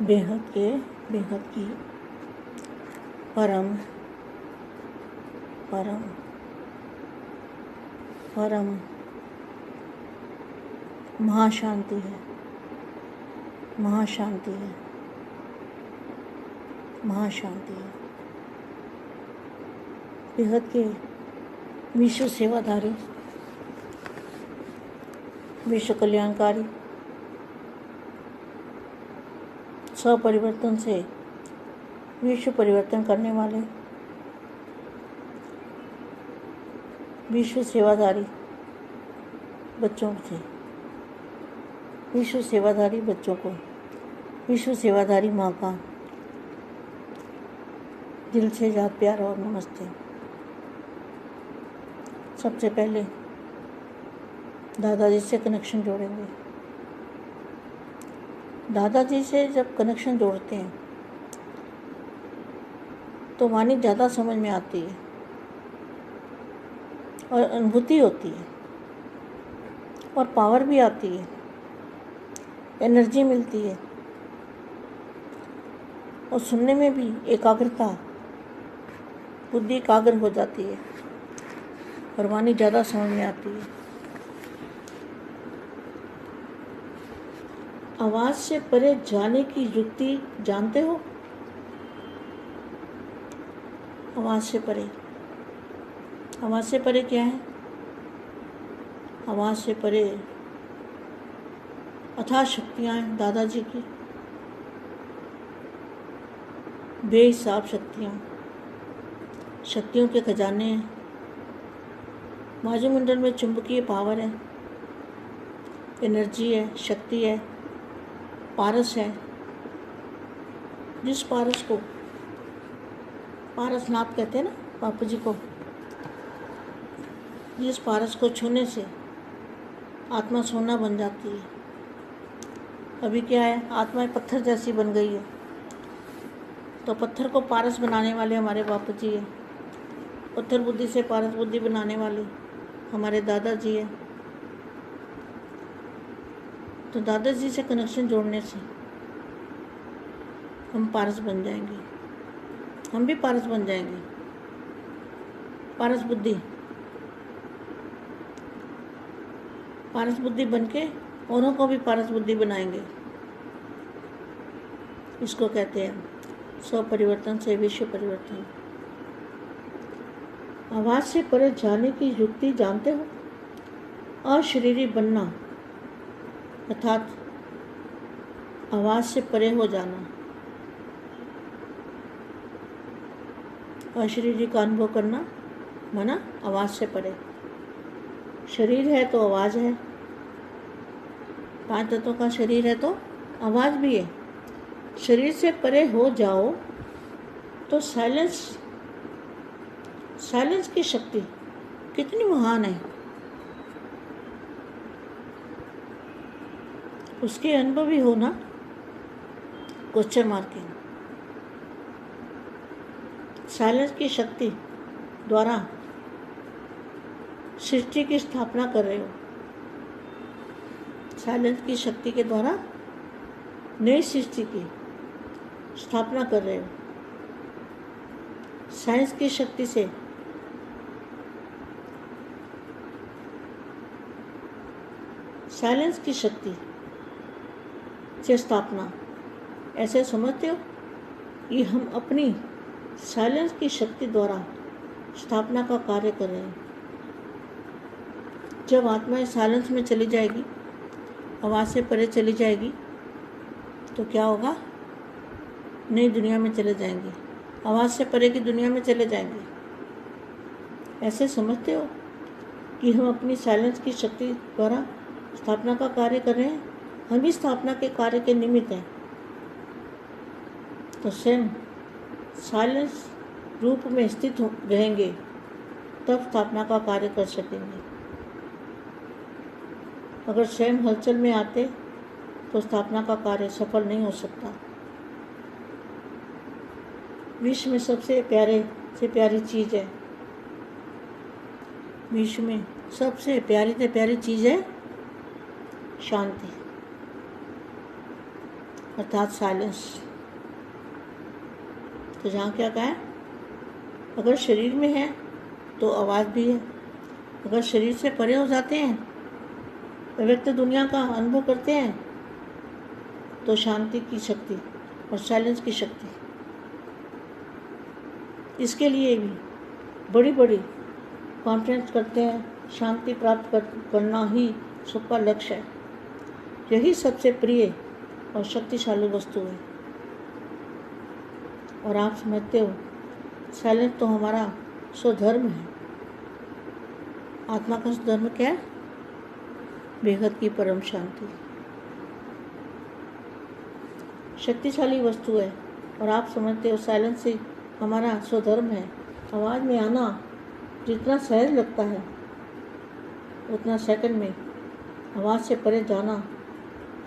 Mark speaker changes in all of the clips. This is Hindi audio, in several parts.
Speaker 1: बेहद की परम परम परम महाशांति है, महाशांति है, महाशांति है। बेहद के विश्व सेवाधारी, विश्व कल्याणकारी, स्वपरिवर्तन से विश्व परिवर्तन करने वाले विश्व सेवाधारी बच्चों से, विश्व सेवाधारी बच्चों को विश्व सेवाधारी माँ का दिल से याद, प्यार और नमस्ते। सबसे पहले दादाजी से कनेक्शन जोड़ेंगे। दादाजी से जब कनेक्शन जोड़ते हैं तो वाणी ज़्यादा समझ में आती है और अनुभूति होती है और पावर भी आती है, एनर्जी मिलती है और सुनने में भी एकाग्रता, बुद्धि एकाग्र हो जाती है और वाणी ज़्यादा समझ में आती है। आवाज़ से परे जाने की युक्ति जानते हो? आवाज़ से परे, आवाज़ से परे क्या है? आवाज़ से परे अथाह शक्तियाँ हैं दादाजी की, बेहिसाब शक्तियाँ, शक्तियों के खजाने हैं। वायुमंडल में चुंबकीय पावर है, एनर्जी है, शक्ति है, पारस है। जिस पारस को पारसनाथ कहते हैं ना बापू जी को, जिस पारस को छूने से आत्मा सोना बन जाती है। अभी क्या है, आत्मा पत्थर जैसी बन गई है, तो पत्थर को पारस बनाने वाले हमारे बापू जी है। पत्थर बुद्धि से पारस बुद्धि बनाने वाले हमारे दादाजी है। तो दादाजी से कनेक्शन जोड़ने से हम पारस बन जाएंगे, हम भी पारस बन जाएंगे। पारस बुद्धि बन के औरों को भी पारस बुद्धि बनाएंगे। इसको कहते हैं स्व परिवर्तन से विश्व परिवर्तन। आवाज़ से परे जाने की युक्ति जानते हो? अशरीरी बनना अर्थात आवाज़ से परे हो जाना, अशरीरी का अनुभव करना माना आवाज़ से परे। शरीर है तो आवाज़ है, 5 तत्वों का शरीर है तो आवाज़ भी है। शरीर से परे हो जाओ तो साइलेंस की शक्ति कितनी महान है, उसके अनुभव भी हो ना, क्वेश्चन मार्क के। साइलेंस की शक्ति द्वारा सृष्टि की स्थापना कर रहे हो। साइलेंस की शक्ति के द्वारा नई सृष्टि की स्थापना कर रहे हो। साइंस की शक्ति से साइलेंस की शक्ति से स्थापना, ऐसे समझते हो कि हम अपनी साइलेंस की शक्ति द्वारा स्थापना का कार्य कर रहे हैं। जब आत्मा साइलेंस में चली जाएगी, आवाज़ से परे चली जाएगी, तो क्या होगा? नई दुनिया में चले जाएंगे, आवाज़ से परे की दुनिया में चले जाएंगे। ऐसे समझते हो कि हम अपनी साइलेंस की शक्ति द्वारा स्थापना का कार्य कर रहे हैं, हम भी स्थापना के कार्य के निमित्त हैं। तो स्वयं साइलेंस रूप में स्थित रहेंगे, तब स्थापना का कार्य कर सकेंगे। अगर स्वयं हलचल में आते तो स्थापना का कार्य सफल नहीं हो सकता। विश्व में सबसे प्यारे से प्यारी चीज़ है, विश्व में सबसे प्यारी से प्यारी चीज़ है शांति। अर्थात साइलेंस। तो जहाँ क्या कहा है, अगर शरीर में है तो आवाज़ भी है, अगर शरीर से परे हो जाते हैं, व्यक्त दुनिया का अनुभव करते हैं, तो शांति की शक्ति और साइलेंस की शक्ति। इसके लिए भी बड़ी बड़ी कॉन्फ्रेंस करते हैं, शांति प्राप्त करना ही सबका लक्ष्य है। यही सबसे प्रिय और शक्तिशाली वस्तु है। और आप समझते हो, साइलेंस तो हमारा स्वधर्म है। आत्मा का स्वधर्म क्या है? बेहद की परम शांति। शक्तिशाली वस्तु है। और आप समझते हो, साइलेंस ही हमारा स्वधर्म है। आवाज़ में आना जितना सहज लगता है, उतना सेकंड में आवाज़ से परे जाना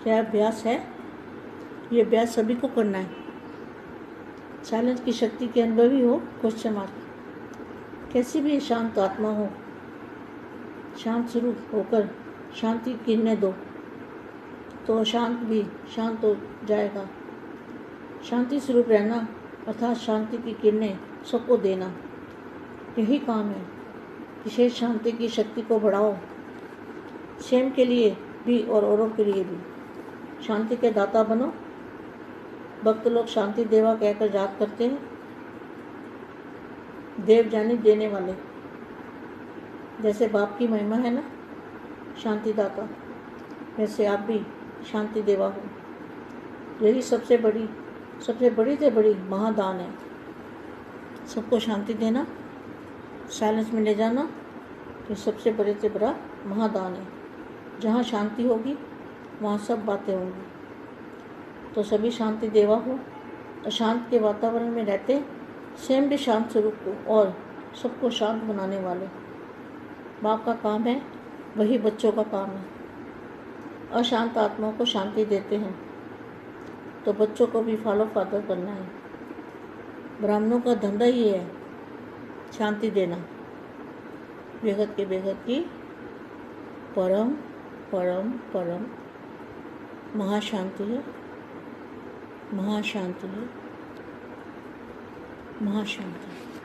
Speaker 1: क्या अभ्यास है? ये अभ्यास सभी को करना है। साइलेंस की शक्ति के अनुभवी हो, क्वेश्चन मार्क। कैसी भी शांत आत्मा हो, शांत स्वरूप होकर शांति किरणें दो, तो अशांत भी शांत हो जाएगा। शांति स्वरूप रहना अर्थात शांति की किरणें सबको देना, यही काम है। विशेष शांति की शक्ति को बढ़ाओ, स्वयं के लिए भी और औरों के लिए भी। शांति के दाता बनो। भक्त लोग शांति देवा कहकर याद करते हैं। देव जानी देने वाले, जैसे बाप की महिमा है ना शांति दाता, वैसे आप भी शांति देवा हो। यही सबसे बड़ी से बड़ी महादान है। सबको शांति देना, साइलेंस में ले जाना, ये सबसे बड़े से बड़ा महादान है। जहाँ शांति होगी वहाँ सब बातें होंगी। तो सभी शांति देवा हो। अशांत के वातावरण में रहते स्वयं भी शांत स्वरूप को और सबको शांत बनाने वाले बाप का काम है, वही बच्चों का काम है। अशांत आत्माओं को शांति देते हैं, तो बच्चों को भी फॉलो फादर करना है। ब्राह्मणों का धंधा ही है शांति देना। बेहद के बेहद की परम परम परम महाशांति है, महाशांति है, महाशांति।